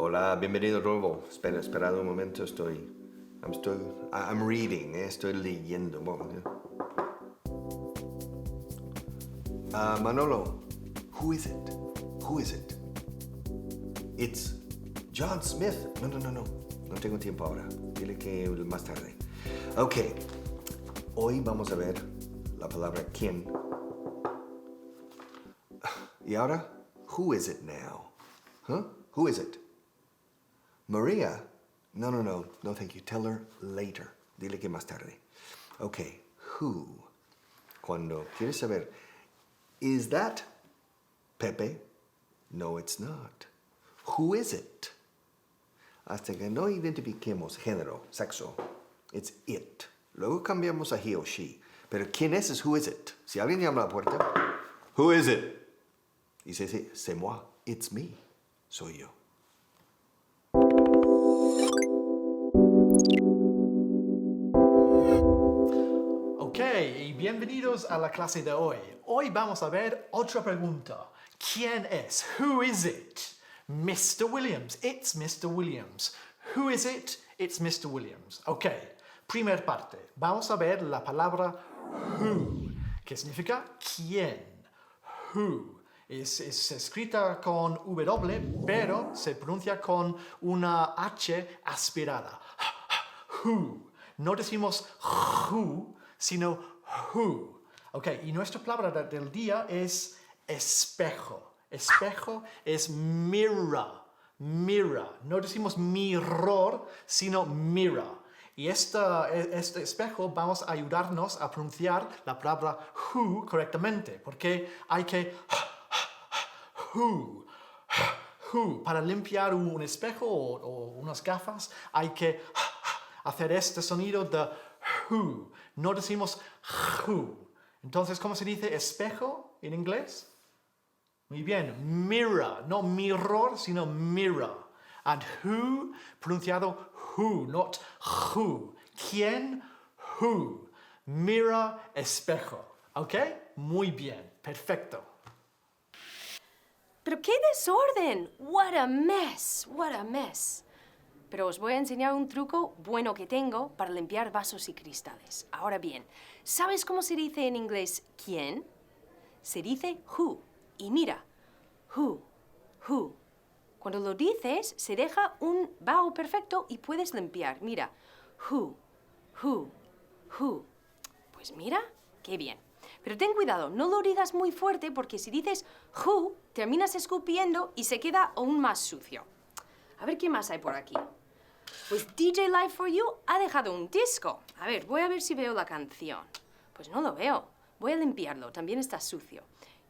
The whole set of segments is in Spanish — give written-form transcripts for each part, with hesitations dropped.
Hola, bienvenido de nuevo. Espera un momento, I'm reading, estoy leyendo. Manolo, who is it? Who is it? It's John Smith. No tengo tiempo ahora. Dile que más tarde. Ok, hoy vamos a ver la palabra quién. Y ahora, who is it now? Huh? Who is it? Maria? No, thank you. Tell her later. Dile que más tarde. Okay, who? Cuando quieres saber, is that Pepe? No, it's not. Who is it? Hasta que no identifiquemos género, sexo, it's it. Luego cambiamos a he o she. Pero ¿quién es who is it? Si alguien llama a la puerta, who is it? Y se dice, c'est moi, it's me, soy yo. Ok, y bienvenidos a la clase de hoy. Hoy vamos a ver otra pregunta. ¿Quién es? Who is it? Mr. Williams. It's Mr. Williams. Who is it? It's Mr. Williams. Ok, primer parte. Vamos a ver la palabra who, que significa quién. Who. Es escrita con W, pero se pronuncia con una H aspirada. Who. No decimos who, sino who. Ok, y nuestra palabra del día es espejo. Espejo es mirror. Mirror. No decimos mirror, sino mirror. Y este espejo vamos a ayudarnos a pronunciar la palabra who correctamente, porque hay que who. Para limpiar un espejo o unas gafas hay que hacer este sonido de who. No decimos who. Entonces, ¿cómo se dice espejo en inglés? Muy bien, mirror. No mirror, sino mirror. And who, pronunciado who, not who. ¿Quién? Who. Mirror, espejo. ¿Ok? Muy bien, perfecto. ¡Pero qué desorden! What a mess, what a mess. Pero os voy a enseñar un truco bueno que tengo para limpiar vasos y cristales. Ahora bien, ¿sabes cómo se dice en inglés quién? Se dice who. Y mira, who. Cuando lo dices, se deja un vowel perfecto y puedes limpiar. Mira, who. Pues mira, qué bien. Pero ten cuidado, no lo digas muy fuerte porque si dices who, terminas escupiendo y se queda aún más sucio. A ver qué más hay por aquí. Pues DJ Live for You ha dejado un disco. A ver, voy a ver si veo la canción. Pues no lo veo. Voy a limpiarlo, también está sucio.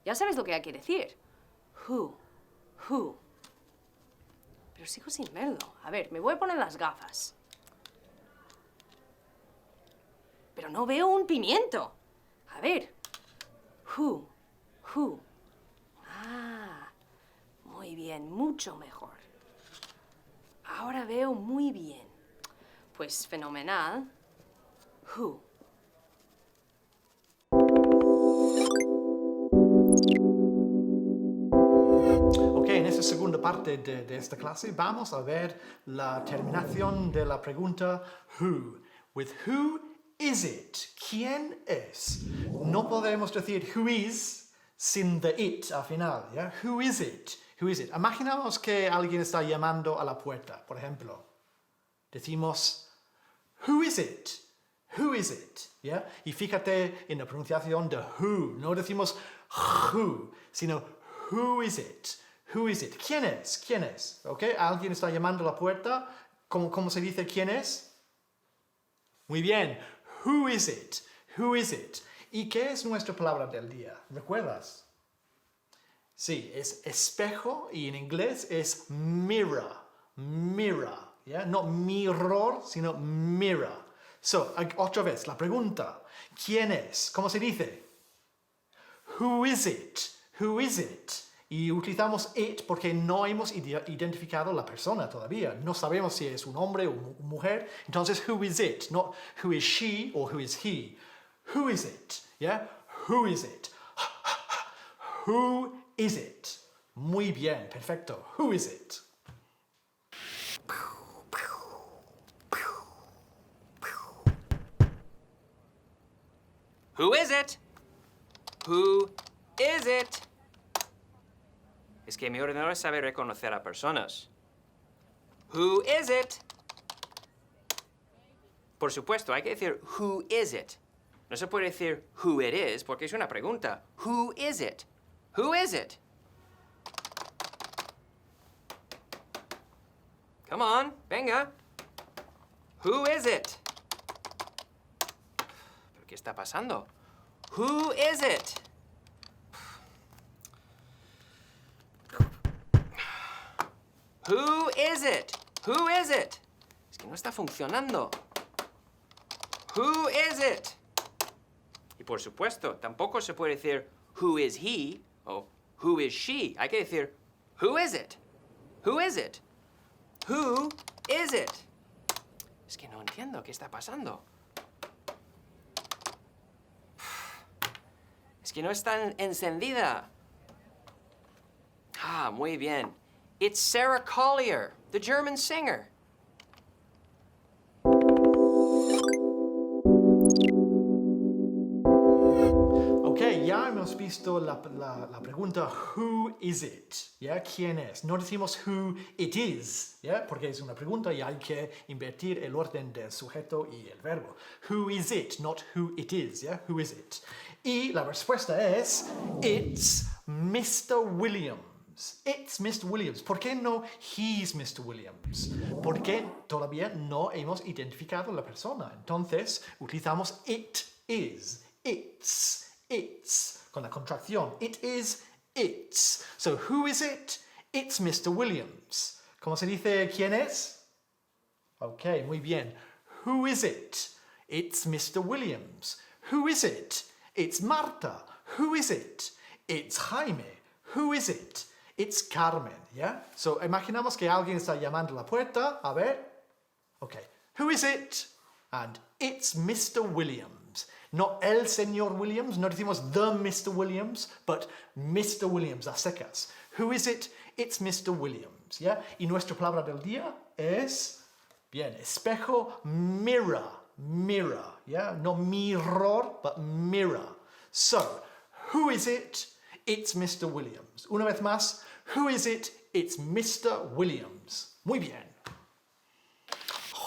Ya sabes lo que hay que decir. Who. Pero sigo sin verlo. A ver, me voy a poner las gafas. Pero no veo un pimiento. A ver. Who. Ah, muy bien, mucho mejor. Ahora veo muy bien. Pues fenomenal. Who. Ok, en esta segunda parte de esta clase vamos a ver la terminación de la pregunta who. With who is it? ¿Quién es? No podemos decir who is sin the it al final, ¿ya? Who is it? Imaginamos que alguien está llamando a la puerta, por ejemplo. Decimos, who is it? ¿Ya? Y fíjate en la pronunciación de who. No decimos who, sino who is it? ¿Quién es? ¿Ok? Alguien está llamando a la puerta. ¿Cómo se dice quién es? Muy bien. Who is it? ¿Y qué es nuestra palabra del día? ¿Recuerdas? Sí, es espejo y en inglés es mirror. ¿Ya? No mirror, sino mirror. Otra vez, la pregunta. ¿Quién es? ¿Cómo se dice? Who is it? Y utilizamos it porque no hemos identificado la persona todavía. No sabemos si es un hombre o mujer. Entonces, who is it? Not who is she or who is he. Who is it? Yeah? Who is it? Who is it? Muy bien, perfecto. Who is it? Who is it? Who is it? Es que mi ordenador sabe reconocer a personas. Who is it? Por supuesto, hay que decir who is it. No se puede decir who it is porque es una pregunta. Who is it? Who is it? Come on, venga. Who is it? ¿Pero qué está pasando? Who is it? Who is it? Who is it? Es que no está funcionando. Who is it? Y por supuesto, tampoco se puede decir who is he o who is she. Hay que decir who is it? Who is it? Who is it? Es que no entiendo qué está pasando. Es que no está encendida. Ah, muy bien. It's Sarah Collier, the German singer. Ok, ya hemos visto la pregunta who is it, ¿ya? ¿Quién es? No decimos who it is, ¿ya? Porque es una pregunta y hay que invertir el orden del sujeto y el verbo. Who is it, not who it is, ¿ya? Who is it? Y la respuesta es it's Mr. Williams. It's Mr. Williams. ¿Por qué no he's Mr. Williams? Porque todavía no hemos identificado la persona. Entonces utilizamos it is, it's, con la contracción. It is, it's. So who is it? It's Mr. Williams. ¿Cómo se dice quién es? Ok, muy bien. Who is it? It's Mr. Williams. Who is it? It's Marta. Who is it? It's Jaime. Who is it? It's Carmen, ¿ya? So, imaginamos que alguien está llamando a la puerta. A ver. Ok. Who is it? And it's Mr. Williams. No el señor Williams. No decimos the Mr. Williams, but Mr. Williams, a secas. Who is it? It's Mr. Williams, ¿ya? Y nuestra palabra del día es, bien, espejo, mirror, mirror, ¿ya? No mirror, but mirror. So, who is it? It's Mr. Williams. Una vez más, who is it? It's Mr. Williams. Muy bien.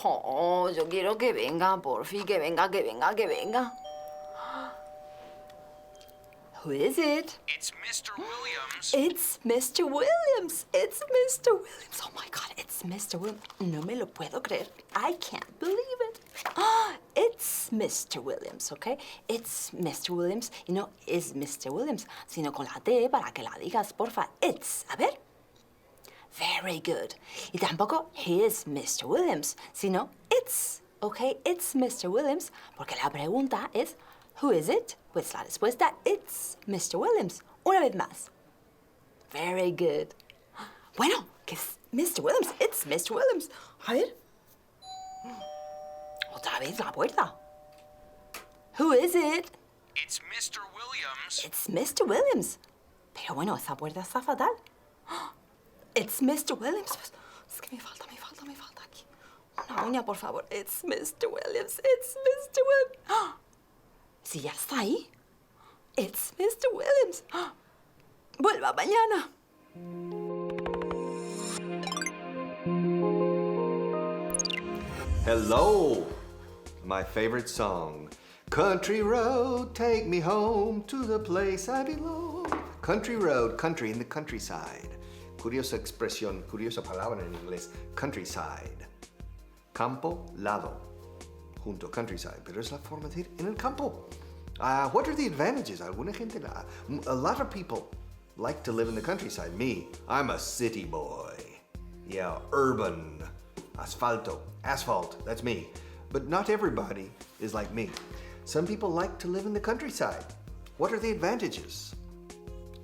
Oh, yo quiero que venga, por fin, que venga, que venga, que venga. Who is it? It's Mr. Williams. It's Mr. Williams. It's Mr. Williams. Oh my God, it's Mr. Williams. No me lo puedo creer. I can't believe it. It's Mr. Williams, ¿ok? It's Mr. Williams. Y no es Mr. Williams, sino con la T para que la digas, porfa. It's. A ver. Very good. Y tampoco he is Mr. Williams, sino it's. ¿Ok? It's Mr. Williams, porque la pregunta es who is it? Pues la respuesta it's Mr. Williams. Una vez más. Very good. Bueno, que es Mr. Williams. It's Mr. Williams. A ver. Otra vez la puerta. Who is it? It's Mr. Williams. It's Mr. Williams. Pero bueno, esa puerta está fatal. It's Mr. Williams. Es que me falta aquí. Una uña, por favor. It's Mr. Williams. It's Mr. Williams. Si ya está ahí. It's Mr. Williams. Vuelva mañana. Hello, my favorite song. Country road, take me home to the place I belong. Country road, country in the countryside. Curiosa expresión, curiosa palabra en inglés. Countryside. Campo, lado. Junto, countryside. Pero es la forma de decir en el campo. What are the advantages? Alguna gente, a lot of people like to live in the countryside. Me, I'm a city boy. Yeah, urban. Asphalt, that's me. But not everybody is like me. Some people like to live in the countryside. What are the advantages?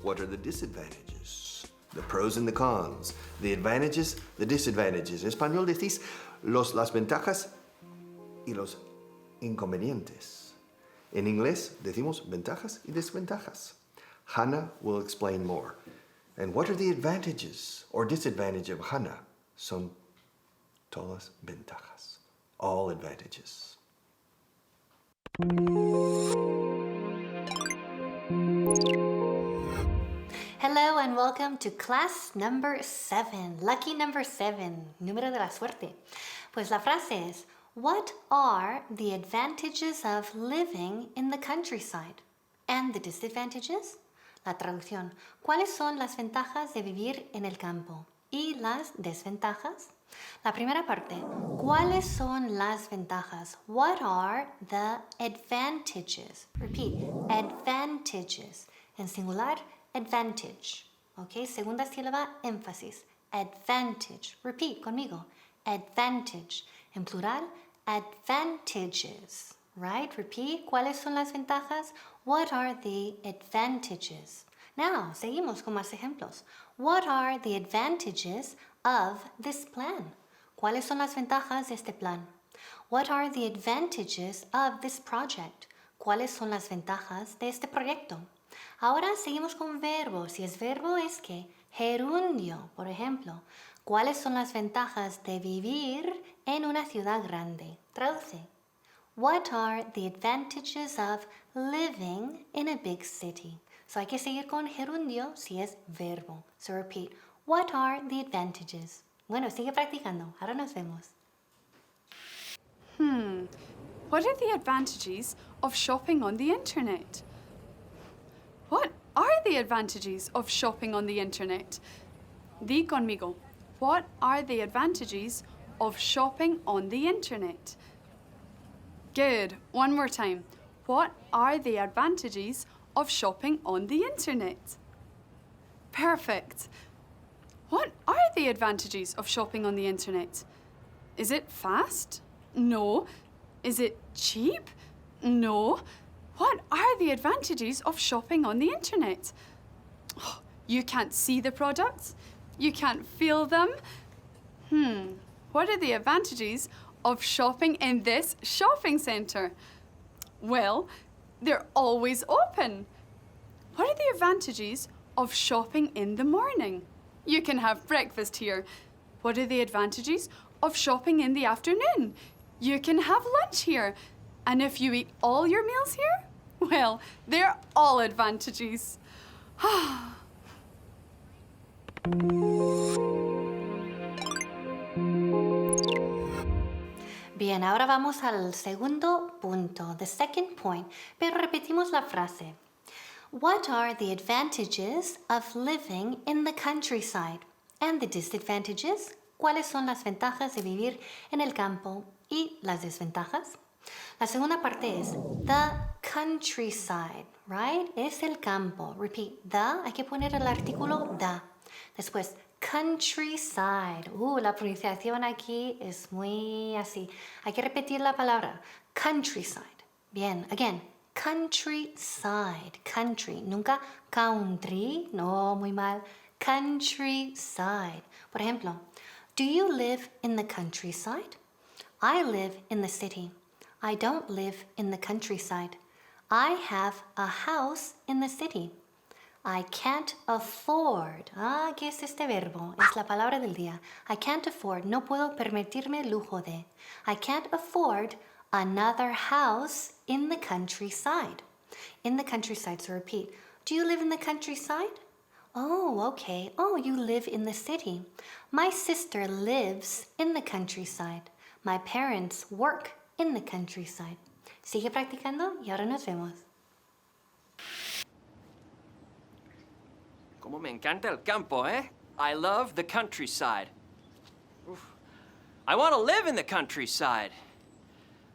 What are the disadvantages? The pros and the cons. The advantages, the disadvantages. En español decís las ventajas y los inconvenientes. En inglés decimos ventajas y desventajas. Hannah will explain more. And what are the advantages or disadvantages of Hannah? Son todas ventajas. All advantages. welcome to class number 7, lucky number 7, número de la suerte. Pues la frase es, what are the advantages of living in the countryside? And the disadvantages? La traducción, ¿cuáles son las ventajas de vivir en el campo? ¿Y las desventajas? La primera parte, ¿cuáles son las ventajas? What are the advantages? Repeat, advantages. En singular, advantage. Ok, segunda sílaba, énfasis. Advantage. Repeat conmigo. Advantage. En plural, advantages. Right? Repeat. ¿Cuáles son las ventajas? What are the advantages? Now, seguimos con más ejemplos. What are the advantages of this plan? ¿Cuáles son las ventajas de este plan? What are the advantages of this project? ¿Cuáles son las ventajas de este proyecto? Ahora seguimos con verbos. Si es verbo es que gerundio, por ejemplo. ¿Cuáles son las ventajas de vivir en una ciudad grande? Traduce. What are the advantages of living in a big city? So hay que seguir con gerundio si es verbo. So repeat. What are the advantages? Bueno, sigue practicando. Ahora nos vemos. What are the advantages of shopping on the internet? What are the advantages of shopping on the internet? Di conmigo. What are the advantages of shopping on the internet? Good. One more time. What are the advantages of shopping on the internet? Perfect. What are the advantages of shopping on the internet? Is it fast? No. Is it cheap? No. What are the advantages of shopping on the internet? Oh, you can't see the products. You can't feel them. What are the advantages of shopping in this shopping centre? Well, they're always open. What are the advantages of shopping in the morning? You can have breakfast here. What are the advantages of shopping in the afternoon? You can have lunch here. And if you eat all your meals here, well, they're all advantages. Bien, ahora vamos al segundo punto, the second point, pero repetimos la frase. What are the advantages of living in the countryside? And the disadvantages? ¿Cuáles son las ventajas de vivir en el campo y las desventajas? La segunda parte es the countryside, right? Es el campo. Repeat, the, hay que poner el artículo the. Después, countryside. La pronunciación aquí es muy así. Hay que repetir la palabra countryside. Bien, again. Countryside, country, nunca country, no, muy mal. Countryside. Por ejemplo, do you live in the countryside? I live in the city. I don't live in the countryside. I have a house in the city. I can't afford. ¿Qué es este verbo? Es la palabra del día. I can't afford. No puedo permitirme el lujo de. I can't afford another house in the countryside. In the countryside, so repeat. Do you live in the countryside? Oh, okay. Oh, you live in the city. My sister lives in the countryside. My parents work in the countryside. Sigue practicando y ahora nos vemos. Como me encanta el campo, eh? I love the countryside. Uf. I want to live in the countryside.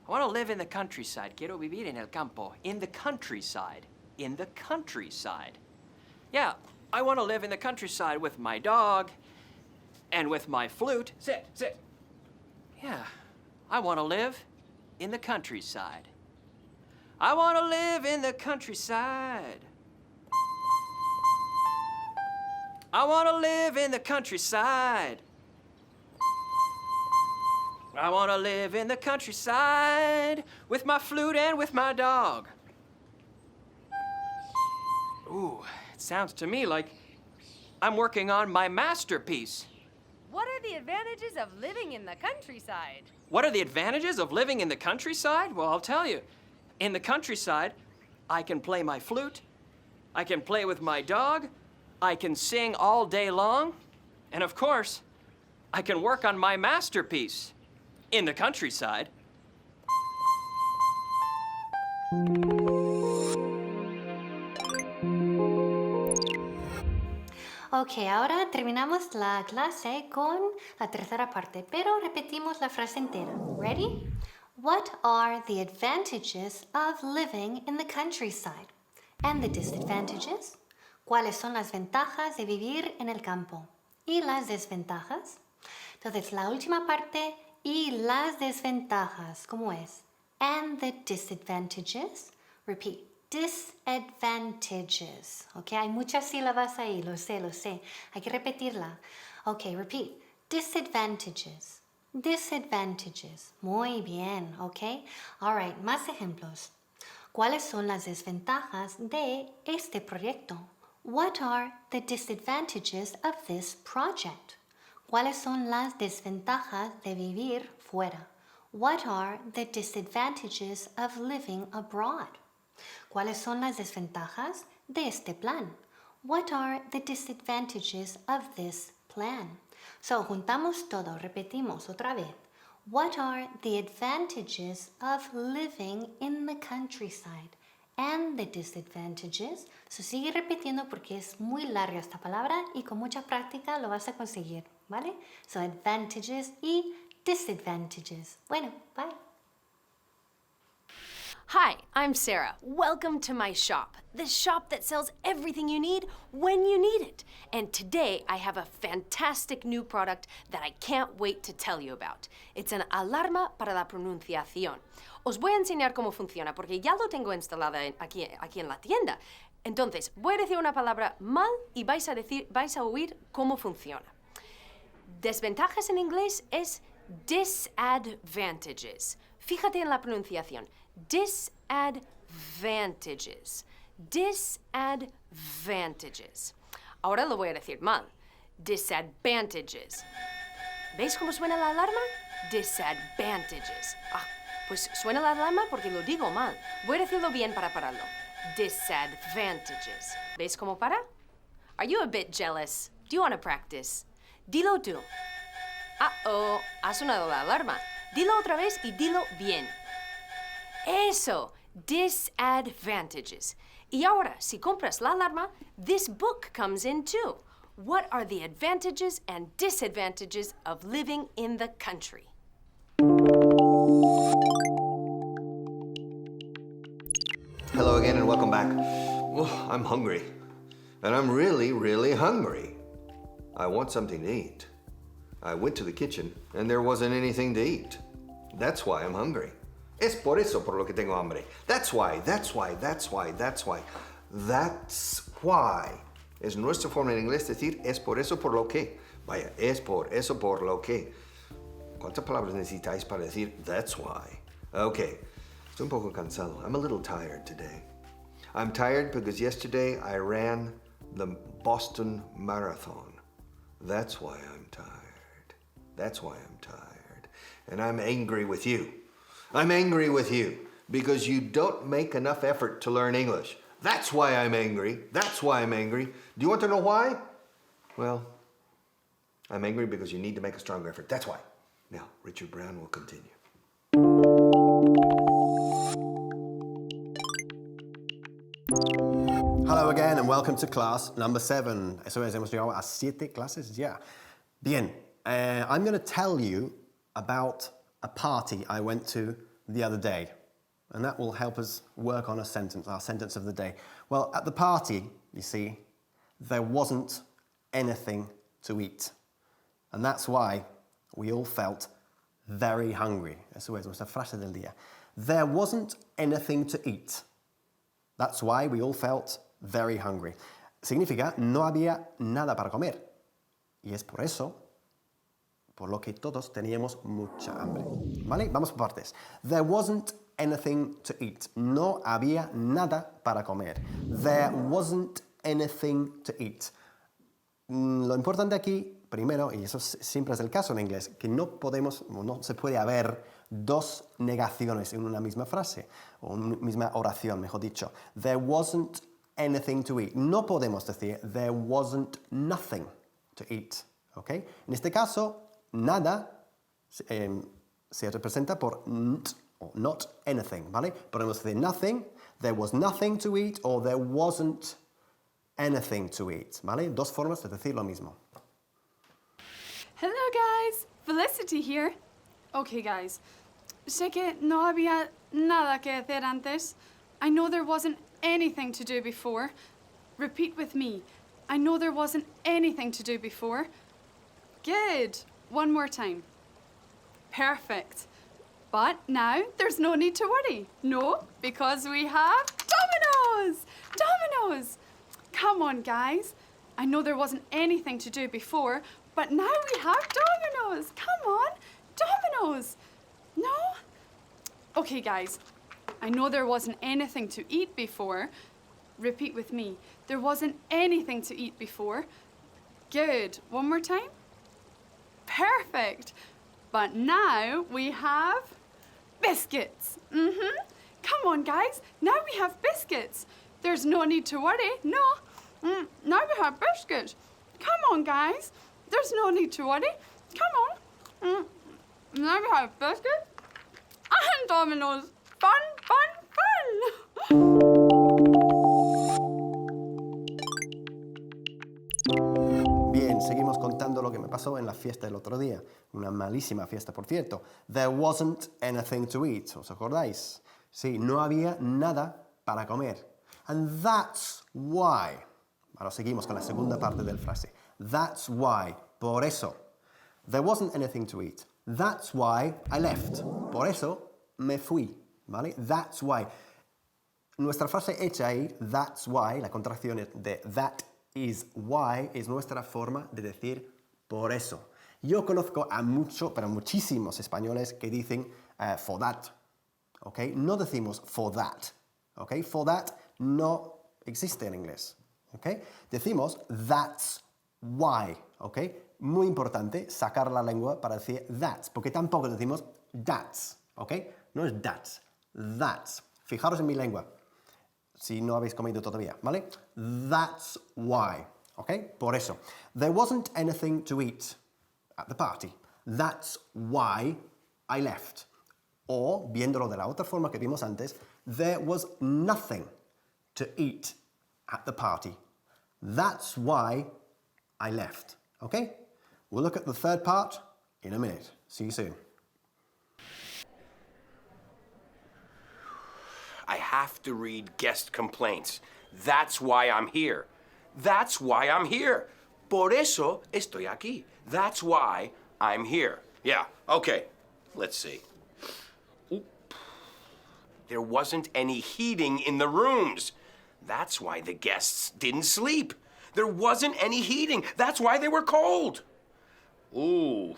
I want to live in the countryside. Quiero vivir en el campo. In the countryside. In the countryside. Yeah, I want to live in the countryside with my dog and with my flute. Sit, sit. Yeah, I want to live in the countryside. I want to live in the countryside. I want to live in the countryside. I want to live in the countryside with my flute and with my dog. Ooh, it sounds to me like I'm working on my masterpiece. What are the advantages of living in the countryside? What are the advantages of living in the countryside? Well, I'll tell you. In the countryside, I can play my flute, I can play with my dog, I can sing all day long, and of course, I can work on my masterpiece in the countryside. Ok, ahora terminamos la clase con la tercera parte, pero repetimos la frase entera. Ready? What are the advantages of living in the countryside? And the disadvantages? ¿Cuáles son las ventajas de vivir en el campo? ¿Y las desventajas? Entonces, la última parte, y las desventajas, ¿cómo es? And the disadvantages. Repeat. Disadvantages. Ok, hay muchas sílabas ahí, lo sé. Hay que repetirla. Ok, repeat. Disadvantages. Disadvantages. Muy bien, ok. All right, más ejemplos. ¿Cuáles son las desventajas de este proyecto? What are the disadvantages of this project? ¿Cuáles son las desventajas de vivir fuera? What are the disadvantages of living abroad? ¿Cuáles son las desventajas de este plan? What are the disadvantages of this plan? So, juntamos todo, repetimos otra vez. What are the advantages of living in the countryside? And the disadvantages. So, sigue repitiendo porque es muy larga esta palabra y con mucha práctica lo vas a conseguir, ¿vale? So, advantages y disadvantages. Bueno, bye. Hi, I'm Sarah. Welcome to my shop, the shop that sells everything you need when you need it. And today I have a fantastic new product that I can't wait to tell you about. It's an alarma para la pronunciación. Os voy a enseñar cómo funciona porque ya lo tengo instalada aquí en la tienda. Entonces, voy a decir una palabra mal y vais a oír cómo funciona. Desventajas en inglés es disadvantages. Fíjate en la pronunciación. Disadvantages. Disadvantages. Ahora lo voy a decir mal. Disadvantages. ¿Veis cómo suena la alarma? Disadvantages. Pues suena la alarma porque lo digo mal. Voy a decirlo bien para pararlo. Disadvantages. ¿Veis cómo para? Are you a bit jealous? Do you want to practice? Dilo tú. Oh, ha sonado la alarma. Dilo otra vez y dilo bien. Eso, disadvantages. Y ahora, si compras la alarma, this book comes in too. What are the advantages and disadvantages of living in the country? Hello again and welcome back. Oh, I'm hungry. And I'm really, really hungry. I want something to eat. I went to the kitchen and there wasn't anything to eat. That's why I'm hungry. Es por eso por lo que tengo hambre. That's why. That's why es nuestra forma en inglés decir es por eso por lo que. Vaya, es por eso por lo que. ¿Cuántas palabras necesitáis para decir that's why? Okay, estoy un poco cansado. I'm a little tired today. I'm tired because yesterday I ran the Boston Marathon. That's why I'm tired. That's why I'm tired. And I'm angry with you. I'm angry with you because you don't make enough effort to learn English. That's why I'm angry. That's why I'm angry. Do you want to know why? Well, I'm angry because you need to make a stronger effort. That's why. Now, Richard Brown will continue. Hello again and welcome to class number 7. Eso es, hemos llegado a 7 clases ya. Bien, I'm going to tell you about a party I went to the other day. And that will help us work on a sentence, our sentence of the day. Well, at the party, you see, there wasn't anything to eat. And that's why we all felt very hungry. Eso es nuestra frase del día. There wasn't anything to eat. That's why we all felt very hungry. Significa no había nada para comer. Y es por eso, por lo que todos teníamos mucha hambre. ¿Vale? Vamos por partes. There wasn't anything to eat. No había nada para comer. There wasn't anything to eat. Lo importante aquí, primero, y eso siempre es el caso en inglés, que no se puede haber dos negaciones en una misma frase, o una misma oración, mejor dicho. There wasn't anything to eat. No podemos decir there wasn't nothing to eat. ¿Ok? En este caso, nada se representa por nt o not anything, ¿vale? Podemos decir nothing, there was nothing to eat, or there wasn't anything to eat, ¿vale? Dos formas de decir lo mismo. Hello guys, Felicity here. Okay guys, sé que no había nada que hacer antes. I know there wasn't anything to do before. Repeat with me. I know there wasn't anything to do before. Good. One more time. Perfect. But now there's no need to worry. No, because we have dominoes! Dominoes! Come on, guys. I know there wasn't anything to do before, but now we have dominoes. Come on, dominoes. No? Okay, guys. I know there wasn't anything to eat before. Repeat with me. There wasn't anything to eat before. Good. One more time. Perfect. But now we have biscuits. Come on, guys. Now we have biscuits. There's no need to worry. No. Now we have biscuits. Come on, guys. There's no need to worry. Come on. Now we have biscuits and dominoes. Fun, fun, fun. Bien, seguimos contando lo que me pasó en la fiesta del otro día. Una malísima fiesta, por cierto. There wasn't anything to eat. ¿Os acordáis? Sí, no había nada para comer. And that's why. Ahora seguimos con la segunda parte del frase. That's why. Por eso. There wasn't anything to eat. That's why I left. Por eso me fui. ¿Vale? That's why. Nuestra frase hecha ahí, that's why, la contracción de that is why, es nuestra forma de decir por eso. Yo conozco a muchísimos españoles que dicen for that. ¿Ok? No decimos for that. ¿Ok? For that no existe en inglés. ¿Ok? Decimos that's why. ¿Ok? Muy importante sacar la lengua para decir that's, porque tampoco decimos that's. ¿Ok? No es that's. Fijaros en mi lengua, si no habéis comido todavía, ¿vale? That's why. ¿Ok? Por eso. There wasn't anything to eat at the party. That's why I left. O, viéndolo de la otra forma que vimos antes, there was nothing to eat at the party. That's why I left. Okay? We'll look at the third part in a minute. See you soon. I have to read guest complaints. That's why I'm here. That's why I'm here. Por eso estoy aquí. That's why I'm here. Yeah, okay. Let's see. There wasn't any heating in the rooms. That's why the guests didn't sleep. There wasn't any heating. That's why they were cold. Ooh.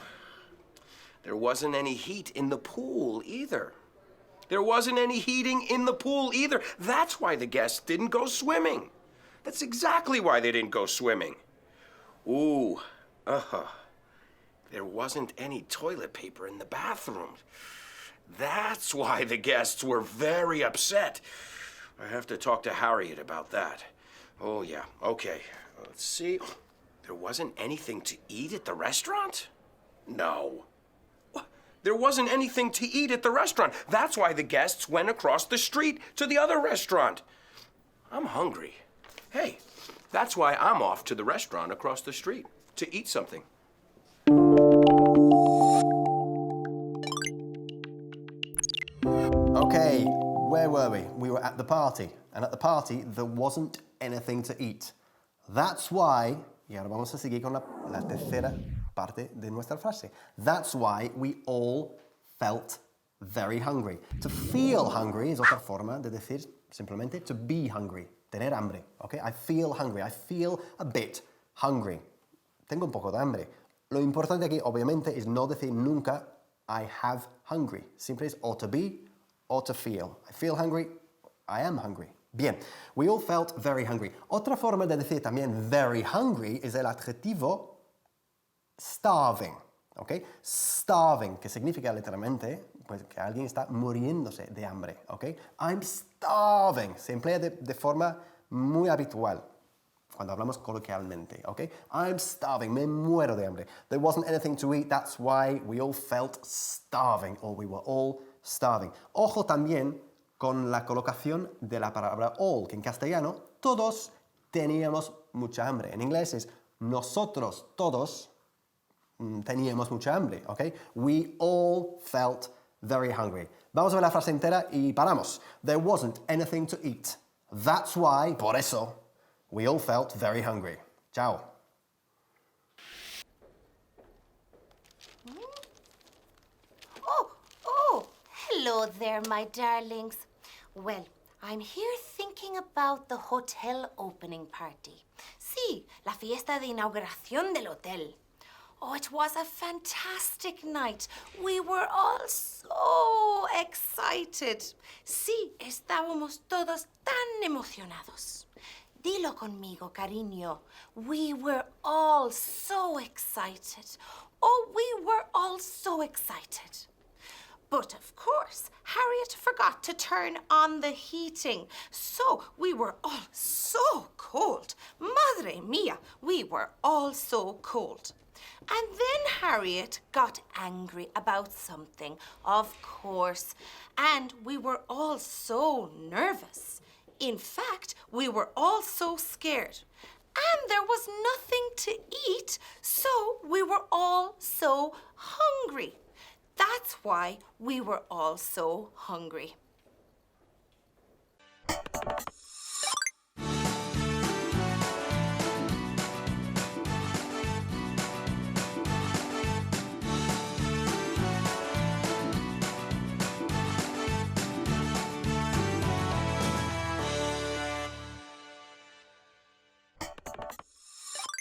There wasn't any heat in the pool either. There wasn't any heating in the pool either. That's why the guests didn't go swimming. That's exactly why they didn't go swimming. Ooh. There wasn't any toilet paper in the bathroom. That's why the guests were very upset. I have to talk to Harriet about that. Oh, yeah. Okay. Let's see. There wasn't anything to eat at the restaurant? No. There wasn't anything to eat at the restaurant. That's why the guests went across the street to the other restaurant. I'm hungry. Hey, that's why I'm off to the restaurant across the street to eat something. Okay, where were we? We were at the party. And at the party, there wasn't anything to eat. That's why, y ahora vamos a seguir con la tercera parte de nuestra frase. That's why we all felt very hungry. To feel hungry es otra forma de decir simplemente to be hungry, tener hambre. Okay? I feel hungry. I feel a bit hungry. Tengo un poco de hambre. Lo importante aquí, obviamente, es no decir nunca I have hungry. Siempre es or to be or to feel. I feel hungry, I am hungry. Bien, we all felt very hungry. Otra forma de decir también very hungry es el adjetivo starving, ¿ok? Starving, que significa literalmente pues, que alguien está muriéndose de hambre, ¿ok? I'm starving. Se emplea de forma muy habitual cuando hablamos coloquialmente, ¿ok? I'm starving, me muero de hambre. There wasn't anything to eat, that's why we all felt starving, or we were all starving. Ojo también con la colocación de la palabra all, que en castellano todos teníamos mucha hambre. En inglés es nosotros todos teníamos mucha hambre, ¿ok? We all felt very hungry. Vamos a ver la frase entera y paramos. There wasn't anything to eat. That's why, por eso, we all felt very hungry. Ciao. Oh, hello there, my darlings. Well, I'm here thinking about the hotel opening party. Sí, la fiesta de inauguración del hotel. Oh, it was a fantastic night. We were all so excited. Sí, estábamos todos tan emocionados. Dilo conmigo, cariño. We were all so excited. Oh, we were all so excited. But of course, Harriet forgot to turn on the heating. So we were all so cold. Madre mia, we were all so cold. And then Harriet got angry about something, of course. And we were all so nervous. In fact, we were all so scared. And there was nothing to eat, so we were all so hungry. That's why we were all so hungry.